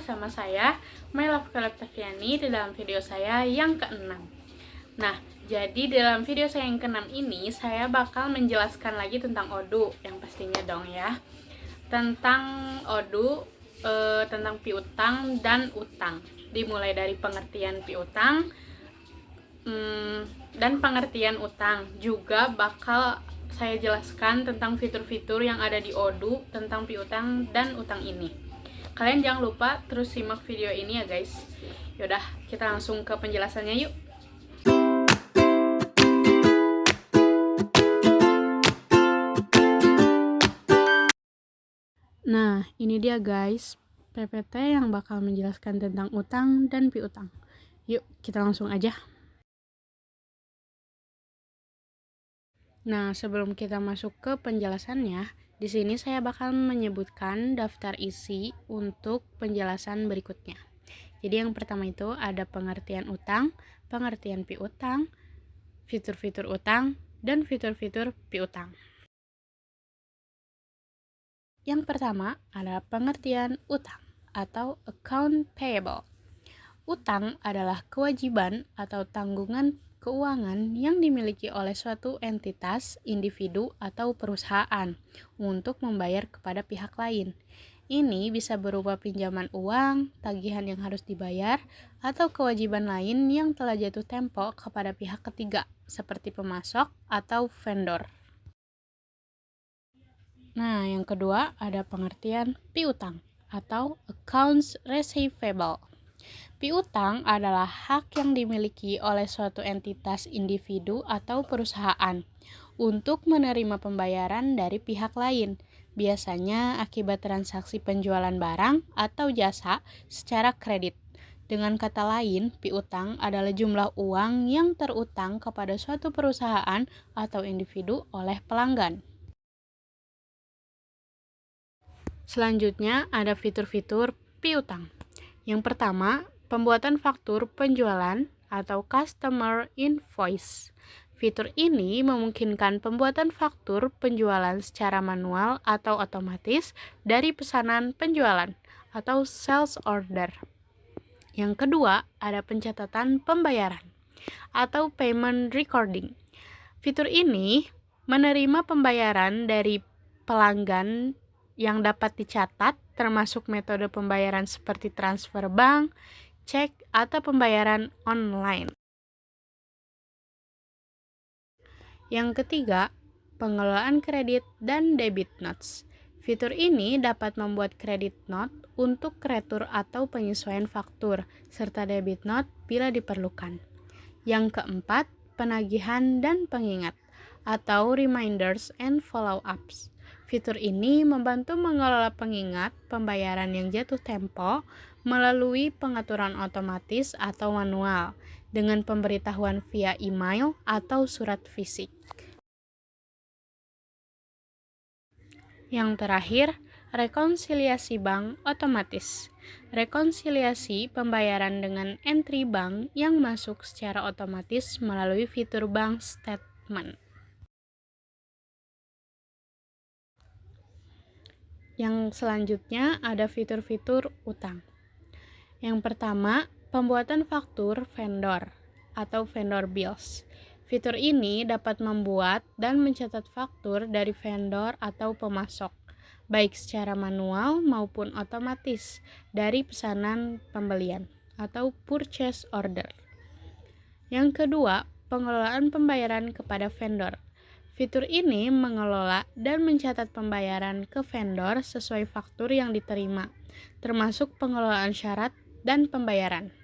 bersama saya, Myla Oktaviani, di dalam video saya yang ke-6. Nah, jadi di dalam video saya yang ke-6 ini, saya bakal menjelaskan lagi tentang odu, yang pastinya dong ya. Tentang odu, tentang piutang dan utang. Dimulai dari pengertian piutang, dan pengertian utang. Juga bakal saya jelaskan tentang fitur-fitur yang ada di odu tentang piutang dan utang ini. Kalian jangan lupa terus simak video ini ya guys. Yaudah, kita langsung ke penjelasannya yuk. Nah, ini dia guys, PPT yang bakal menjelaskan tentang utang dan piutang. Yuk, kita langsung aja. Nah, sebelum kita masuk ke penjelasannya, di sini saya bakal menyebutkan daftar isi untuk penjelasan berikutnya. Jadi yang pertama itu ada pengertian utang, pengertian piutang, fitur-fitur utang, dan fitur-fitur piutang. Yang pertama ada pengertian utang atau account payable. Utang adalah kewajiban atau tanggungan keuangan yang dimiliki oleh suatu entitas, individu, atau perusahaan untuk membayar kepada pihak lain. Ini bisa berupa pinjaman uang, tagihan yang harus dibayar, atau kewajiban lain yang telah jatuh tempo kepada pihak ketiga, seperti pemasok atau vendor. Nah, yang kedua ada pengertian piutang atau accounts receivable. Piutang adalah hak yang dimiliki oleh suatu entitas individu atau perusahaan untuk menerima pembayaran dari pihak lain, biasanya akibat transaksi penjualan barang atau jasa secara kredit. Dengan kata lain, piutang adalah jumlah uang yang terutang kepada suatu perusahaan atau individu oleh pelanggan. Selanjutnya ada fitur-fitur piutang. Yang pertama, pembuatan faktur penjualan atau customer invoice. Fitur ini memungkinkan pembuatan faktur penjualan secara manual atau otomatis dari pesanan penjualan atau sales order. Yang kedua, ada pencatatan pembayaran atau payment recording. Fitur ini menerima pembayaran dari pelanggan yang dapat dicatat, termasuk metode pembayaran seperti transfer bank, cek, atau pembayaran online. Yang ketiga, pengelolaan kredit dan debit notes. Fitur ini dapat membuat kredit note untuk retur atau penyesuaian faktur, serta debit note bila diperlukan. Yang keempat, penagihan dan pengingat atau reminders and follow-ups. Fitur ini membantu mengelola pengingat pembayaran yang jatuh tempo melalui pengaturan otomatis atau manual dengan pemberitahuan via email atau surat fisik. Yang terakhir, rekonsiliasi bank otomatis. Rekonsiliasi pembayaran dengan entry bank yang masuk secara otomatis melalui fitur bank statement. Yang selanjutnya ada fitur-fitur utang. Yang pertama, pembuatan faktur vendor atau vendor bills. Fitur ini dapat membuat dan mencatat faktur dari vendor atau pemasok, baik secara manual maupun otomatis dari pesanan pembelian atau purchase order. Yang kedua, pengelolaan pembayaran kepada vendor. Fitur ini mengelola dan mencatat pembayaran ke vendor sesuai faktur yang diterima, termasuk pengelolaan syarat dan pembayaran.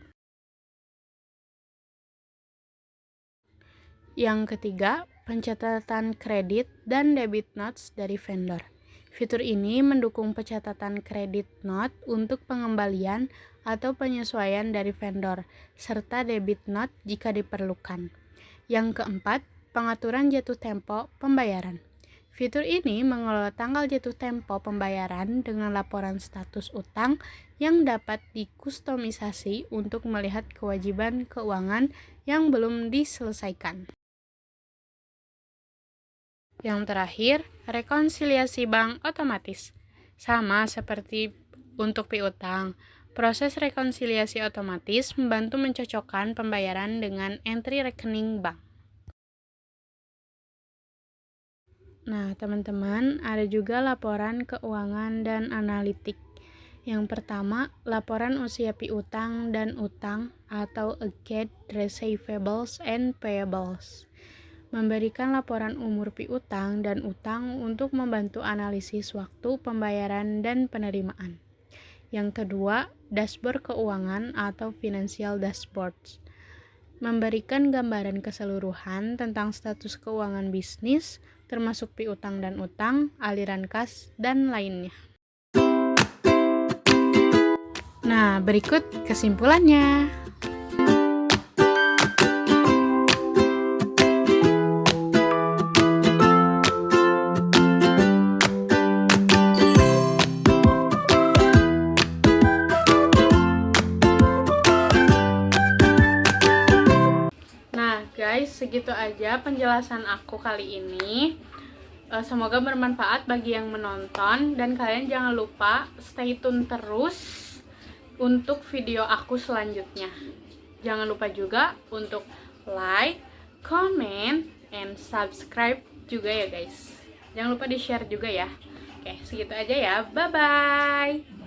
Yang ketiga, pencatatan kredit dan debit notes dari vendor. Fitur ini mendukung pencatatan kredit note untuk pengembalian atau penyesuaian dari vendor, serta debit note jika diperlukan. Yang keempat, pengaturan jatuh tempo pembayaran. Fitur ini mengelola tanggal jatuh tempo pembayaran dengan laporan status utang yang dapat dikustomisasi untuk melihat kewajiban keuangan yang belum diselesaikan. Yang terakhir, rekonsiliasi bank otomatis. Sama seperti untuk piutang, Proses rekonsiliasi otomatis membantu mencocokkan pembayaran dengan entry rekening bank. Nah, teman-teman, ada juga laporan keuangan dan analitik. Yang pertama, laporan usia piutang dan utang atau Account Receivables and Payables. Memberikan laporan umur piutang dan utang untuk membantu analisis waktu pembayaran dan penerimaan. Yang kedua, dashboard keuangan atau Financial Dashboards. Memberikan gambaran keseluruhan tentang status keuangan bisnis, termasuk piutang dan utang, aliran kas, dan lainnya. Nah, berikut kesimpulannya. Nah, guys, segitu aja penjelasan aku kali ini. Semoga bermanfaat bagi yang menonton, dan kalian jangan lupa stay tune terus untuk video aku selanjutnya. Jangan lupa juga untuk like, comment, and subscribe juga ya guys. Jangan lupa di share juga ya. Oke, segitu aja ya. Bye bye.